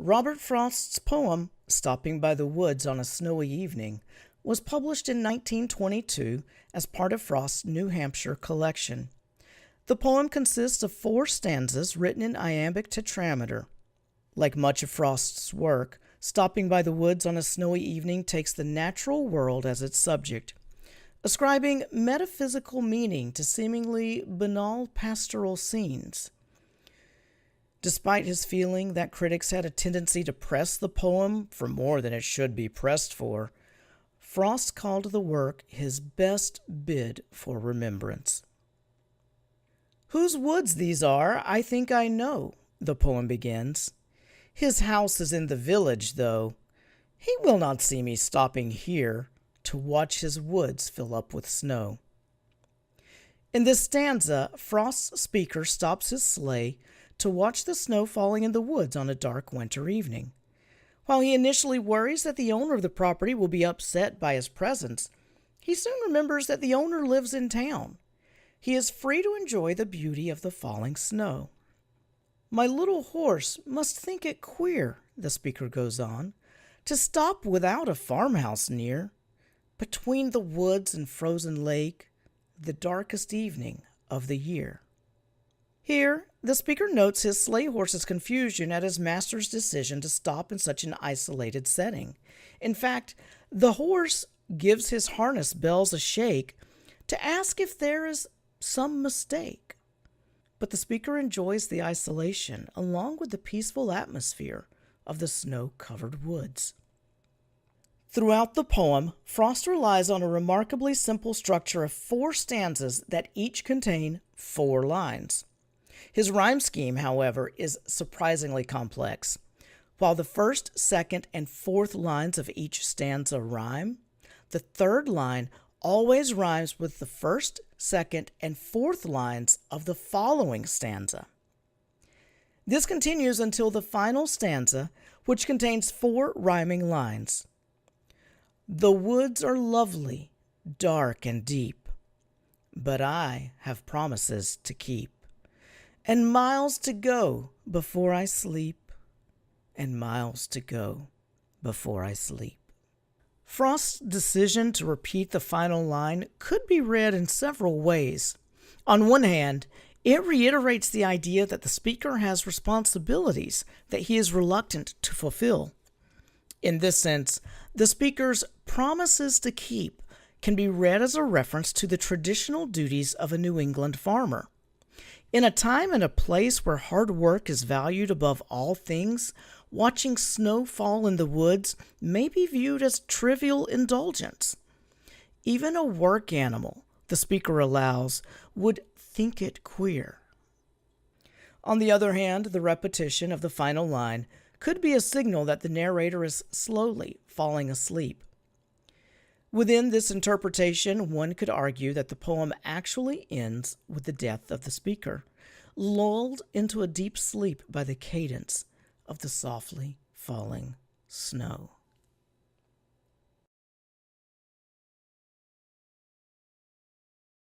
Robert Frost's poem, Stopping by the Woods on a Snowy Evening, was published in 1922 as part of Frost's New Hampshire collection. The poem consists of 4 stanzas written in iambic tetrameter. Like much of Frost's work, Stopping by the Woods on a Snowy Evening takes the natural world as its subject, ascribing metaphysical meaning to seemingly banal pastoral scenes. Despite his feeling that critics had a tendency to press the poem for more than it should be pressed for, Frost called the work his best bid for remembrance. "Whose woods these are, I think I know," the poem begins. "His house is in the village, though. He will not see me stopping here to watch his woods fill up with snow." In this stanza, Frost's speaker stops his sleigh to watch the snow falling in the woods on a dark winter evening. While he initially worries that the owner of the property will be upset by his presence, he soon remembers that the owner lives in town. He is free to enjoy the beauty of the falling snow. "My little horse must think it queer," the speaker goes on, "to stop without a farmhouse near, between the woods and frozen lake, the darkest evening of the year." Here, the speaker notes his sleigh horse's confusion at his master's decision to stop in such an isolated setting. In fact, the horse gives his harness bells a shake to ask if there is some mistake. But the speaker enjoys the isolation along with the peaceful atmosphere of the snow-covered woods. Throughout the poem, Frost relies on a remarkably simple structure of 4 stanzas that each contain 4 lines. His rhyme scheme, however, is surprisingly complex. While the first, second, and fourth lines of each stanza rhyme, the third line always rhymes with the first, second, and fourth lines of the following stanza. This continues until the final stanza, which contains 4 rhyming lines. "The woods are lovely, dark and deep, but I have promises to keep, and miles to go before I sleep, and miles to go before I sleep." Frost's decision to repeat the final line could be read in several ways. On one hand, it reiterates the idea that the speaker has responsibilities that he is reluctant to fulfill. In this sense, the speaker's promises to keep can be read as a reference to the traditional duties of a New England farmer. In a time and a place where hard work is valued above all things, watching snow fall in the woods may be viewed as trivial indulgence. Even a work animal, the speaker allows, would think it queer. On the other hand, the repetition of the final line could be a signal that the narrator is slowly falling asleep. Within this interpretation, one could argue that the poem actually ends with the death of the speaker, lulled into a deep sleep by the cadence of the softly falling snow.